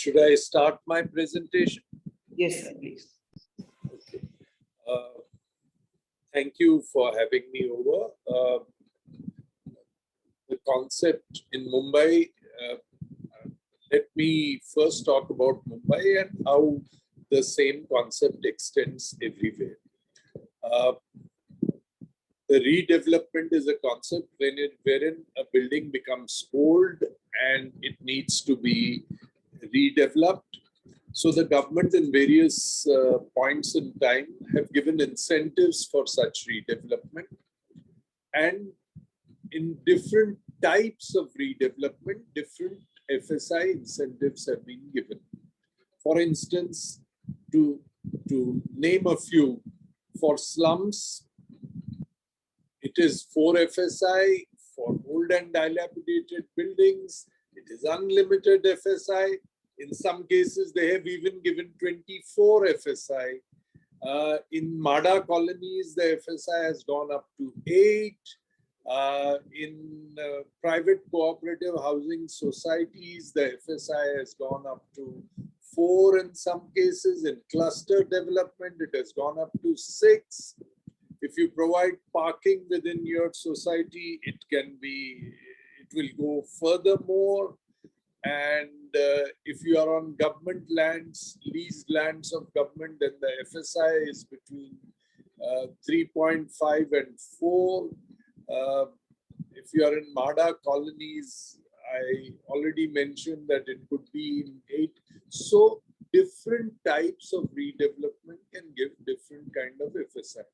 Should I start my presentation? Yes, sir, please. Okay. Thank you for having me over. The concept in Mumbai, let me first talk about Mumbai and how the same concept extends everywhere. The redevelopment is a concept wherein a building becomes old and it needs to be redeveloped. So the government in various points in time have given incentives for such redevelopment, and in different types of redevelopment, different FSI incentives have been given. For instance, to name a few, for slums, it is 4 FSI. For old and dilapidated buildings, it is unlimited FSI. In some cases, they have even given 24 FSI. In MADA colonies, the FSI has gone up to 8. In private cooperative housing societies, the FSI has gone up to 4 in some cases. In cluster development, it has gone up to 6. If you provide parking within your society, it will go furthermore. And if you are on government lands, leased lands of government, then the FSI is between 3.5 and 4. If you are in MADA colonies, I already mentioned that it could be in 8. So different types of redevelopment can give different kind of FSI.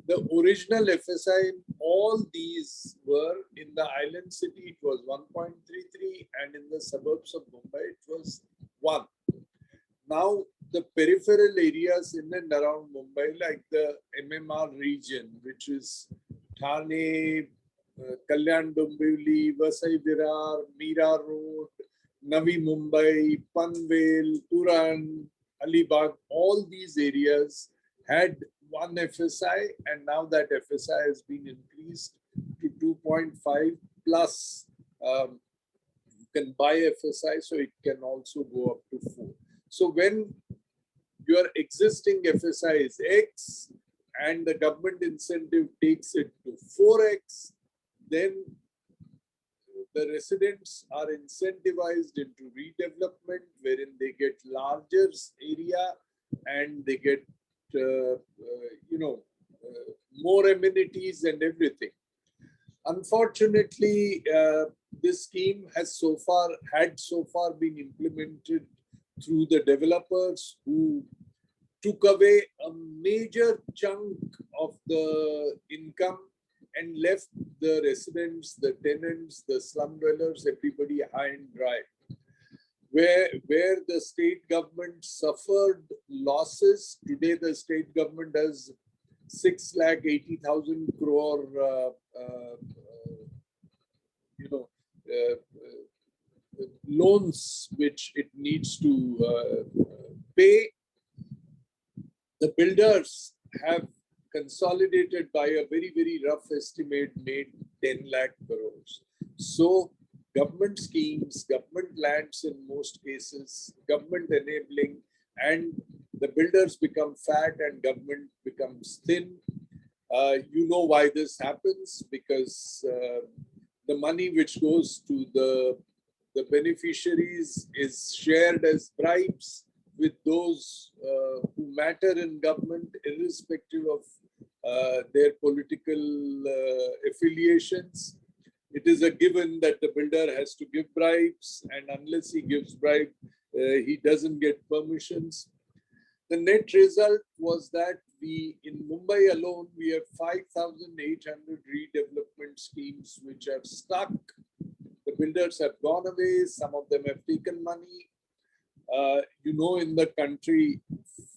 The original FSI in all these were in the island city, it was 1.33, and in the suburbs of Mumbai, it was 1. Now, the peripheral areas in and around Mumbai, like the MMR region, which is Thane, Kalyan Dombivli, Vasai Virar, Mira Road, Navi Mumbai, Panvel, Turan, Alibag, all these areas had 1 FSI, and now that FSI has been increased to 2.5 plus. You can buy FSI, so it can also go up to 4. So when your existing FSI is X and the government incentive takes it to 4X, then the residents are incentivized into redevelopment, wherein they get larger area and they get more amenities and everything. Unfortunately, this scheme has so far been implemented through the developers who took away a major chunk of the income and left the residents, the tenants, the slum dwellers, everybody high and dry. Where the state government suffered losses. Today, the state government has 6,80,000 crore, loans which it needs to pay. The builders have consolidated by a very, very rough estimate made 10 lakh crores. So government schemes, government lands in most cases, government enabling, and the builders become fat and government becomes thin. You know why this happens, because the money which goes to the beneficiaries is shared as bribes with those who matter in government, irrespective of their political affiliations. It is a given that the builder has to give bribes, and unless he gives bribe, he doesn't get permissions. The net result was that in Mumbai alone, we have 5,800 redevelopment schemes which are stuck. The builders have gone away. Some of them have taken money. In the country,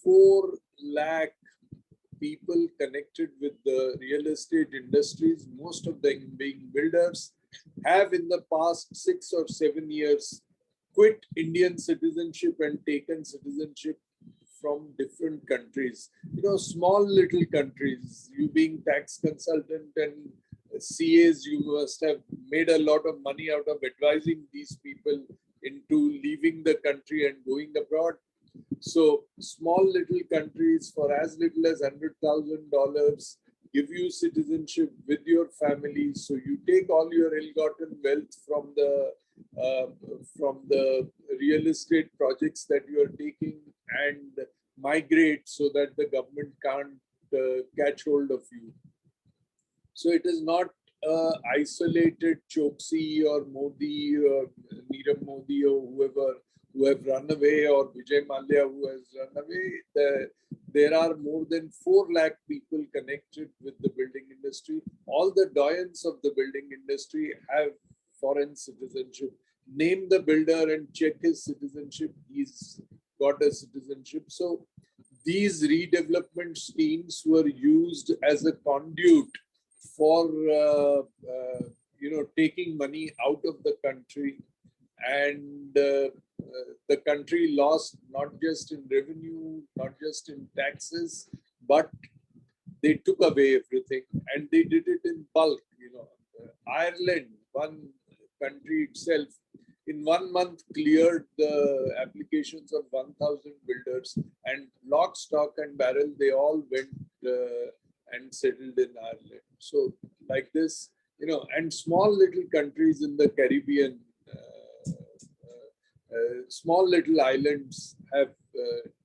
4 lakh people connected with the real estate industries, most of them being builders, have in the past 6 or 7 years quit Indian citizenship and taken citizenship from different countries. Small little countries. You being tax consultant and CAs, you must have made a lot of money out of advising these people into leaving the country and going abroad. So small little countries for as little as $100,000 give you citizenship with your family. So you take all your ill-gotten wealth from the real estate projects that you are taking and migrate so that the government can't catch hold of you. So it is not isolated Choksi or Modi or Nirav Modi or whoever who have run away, or Vijay Mallya who has run away. There are more than 4 lakh people connected with the building industry. All the doyens of the building industry have foreign citizenship. Name the builder and check his citizenship. He's got a citizenship. So these redevelopment schemes were used as a conduit for taking money out of the country, and the country lost not just in revenue, not just in taxes, but they took away everything, and they did it in bulk. Ireland, one country itself, in 1 month cleared the applications of 1,000 builders, and lock, stock, and barrel, they all went and settled in Ireland. So like this, and small little countries in the Caribbean, small little islands have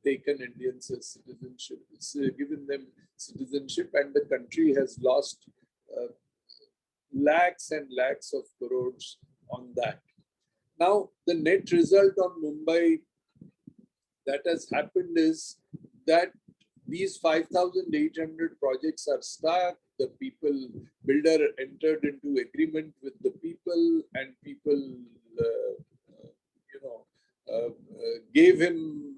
taken Indians as citizenship. It's given them citizenship, and the country has lost lakhs and lakhs of crores on that. Now, the net result on Mumbai that has happened is that these 5,800 projects are stuck. The builder entered into agreement with the people, and people, gave him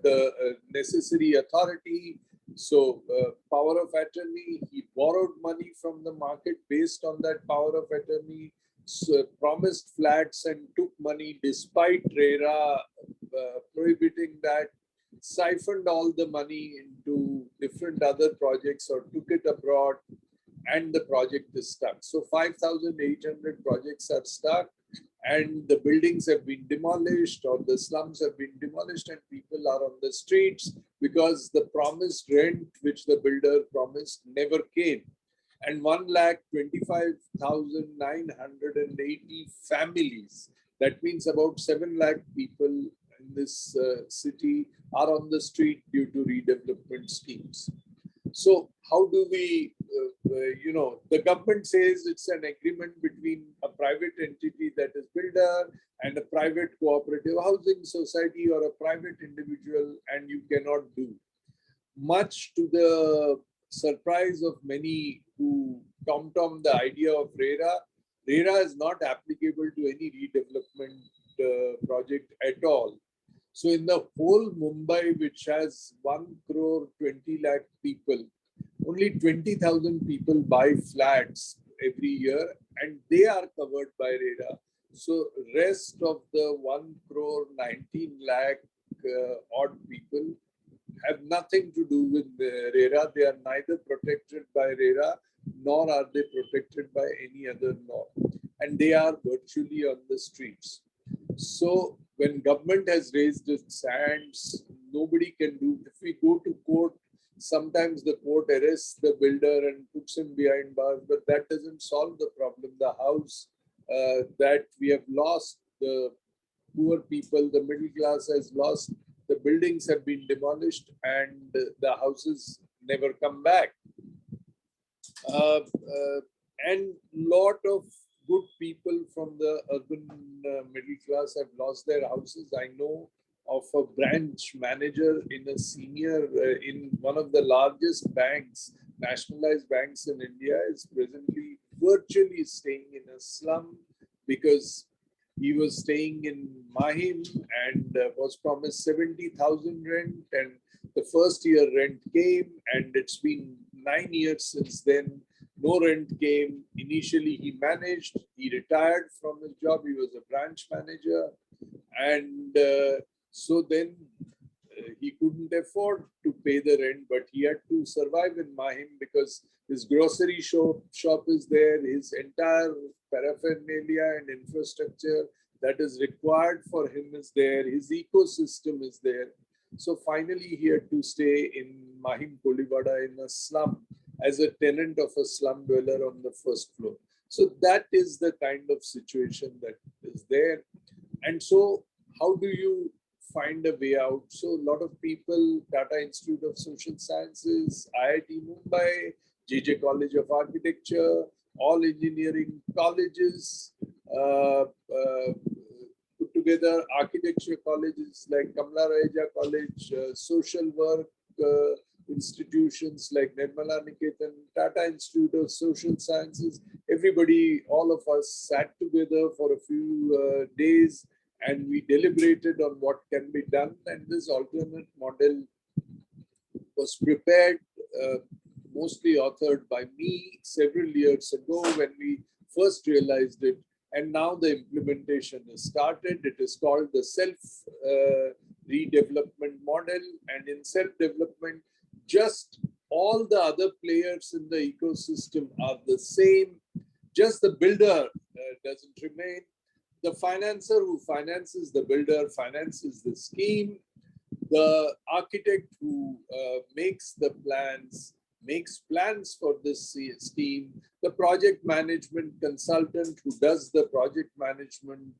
the necessary authority. So, power of attorney, he borrowed money from the market based on that power of attorney, promised flats and took money despite RERA prohibiting that, siphoned all the money into different other projects or took it abroad, and the project is stuck. So 5,800 projects are stuck, and the buildings have been demolished, or the slums have been demolished, and people are on the streets because the promised rent which the builder promised never came. And 1,25,980 families, that means about 7 lakh people in this city, are on the street due to redevelopment schemes. So how do we, the government says it's an agreement between a private entity, that is builder, and a private cooperative housing society or a private individual, and you cannot do. Much to the surprise of many who tom-tom the idea of RERA, RERA is not applicable to any redevelopment project at all. So in the whole Mumbai, which has 1 crore 20 lakh people, only 20,000 people buy flats every year, and they are covered by RERA. So rest of the 1 crore 19 lakh odd people have nothing to do with RERA. They are neither protected by RERA, nor are they protected by any other law. And they are virtually on the streets. So when government has raised its hands, nobody can do. If we go to court, sometimes the court arrests the builder and puts him behind bars, but that doesn't solve the problem. The house that we have lost, the poor people, the middle class has lost, the buildings have been demolished, and the houses never come back. And lot of good people from the urban middle class have lost their houses. I know of a branch manager in a senior, in one of the largest banks, nationalized banks in India, is presently virtually staying in a slum because he was staying in Mahim and was promised 70,000 rent, and the first year rent came, and it's been 9 years since then. No rent came. Initially, he managed. He retired from his job. He was a branch manager. And so then he couldn't afford to pay the rent, but he had to survive in Mahim because his grocery shop is there, his entire paraphernalia and infrastructure, that is required for him is there, his ecosystem is there. So finally he had to stay in Mahim Kolivada in a slum as a tenant of a slum dweller on the first floor. So that is the kind of situation that is there. And so how do you find a way out? So a lot of people, Tata Institute of Social Sciences, IIT Mumbai, JJ College of Architecture, all engineering colleges, put together architecture colleges like Kamla Raheja College, social work institutions like Nirmala Niketan, Tata Institute of Social Sciences. Everybody, all of us sat together for a few days and we deliberated on what can be done. And this alternate model was prepared, mostly authored by me several years ago when we first realized it. And now the implementation is started. It is called the self-redevelopment model. And in self-development, just all the other players in the ecosystem are the same. Just the builder doesn't remain. The financer who finances the builder finances the scheme. The architect who makes plans for this scheme. The project management consultant who does the project management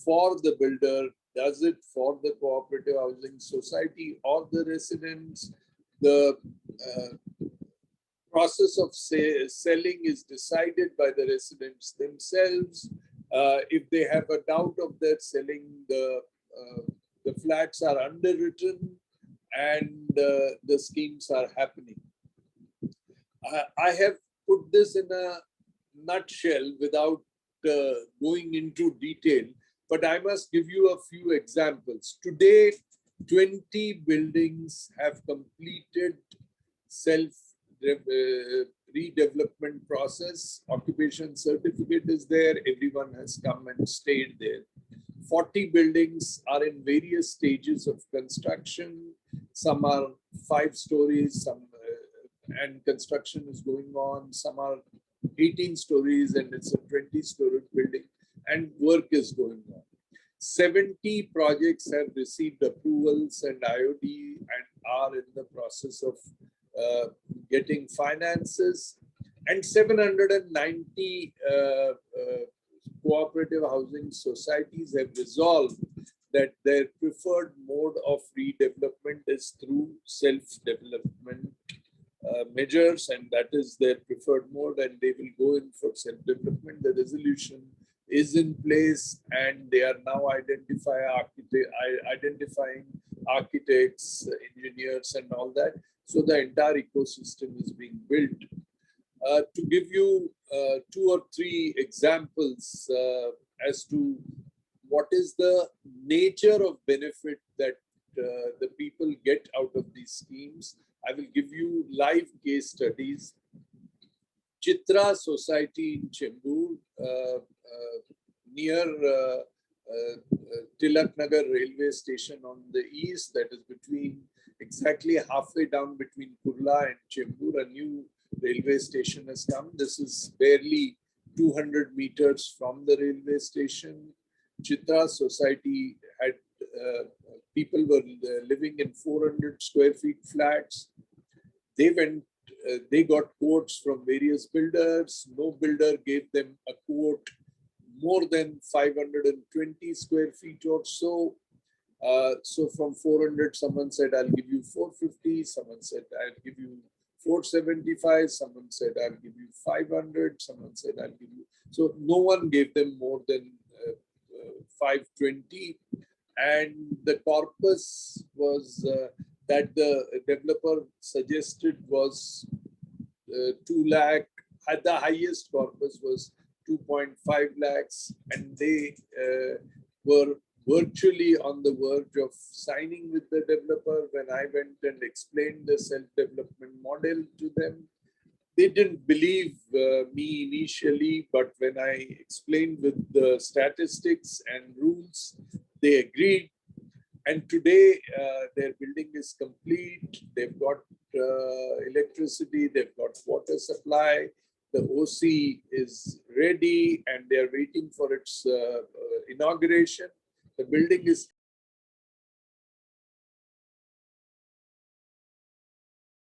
for the builder, does it for the cooperative housing society or the residents. The process of selling is decided by the residents themselves. If they have a doubt of their selling, the flats are underwritten and the schemes are happening. I have put this in a nutshell without going into detail, but I must give you a few examples. Today, 20 buildings have completed redevelopment process. Occupation certificate is there. Everyone has come and stayed there. 40 buildings are in various stages of construction. Some are 5 stories, some and construction is going on. Some are 18 stories and it's a 20-story building and work is going on. 70 projects have received approvals and IOD and are in the process of getting finances, and 790 cooperative housing societies have resolved that their preferred mode of redevelopment is through self-development measures, and that is their preferred mode, and they will go in for self-development. The resolution is in place and they are now identifying architects, engineers and all that. So the entire ecosystem is being built. To give you 2 or 3 examples as to what is the nature of benefit that the people get out of these schemes, I will give you live case studies. Chitra Society in Chembur, near Tilak Nagar railway station on the east, that is exactly halfway down between Kurla and Chembur, a new railway station has come. This is barely 200 meters from the railway station. Chitra Society had people were living in 400 square feet flats. They got quotes from various builders. No builder gave them a quote more than 520 square feet or so. So from 400, someone said, I'll give you 450. Someone said, I'll give you 475. Someone said, I'll give you 500. Someone said, I'll give you. So no one gave them more than 520. And the corpus was that the developer suggested was 2 lakh. At the highest corpus was 2.5 lakhs. And they were virtually on the verge of signing with the developer. When I went and explained the self-development model to them, they didn't believe me initially, but when I explained with the statistics and rules, they agreed. And today, their building is complete. They've got electricity, they've got water supply, The OC is ready and they are waiting for its inauguration. The building is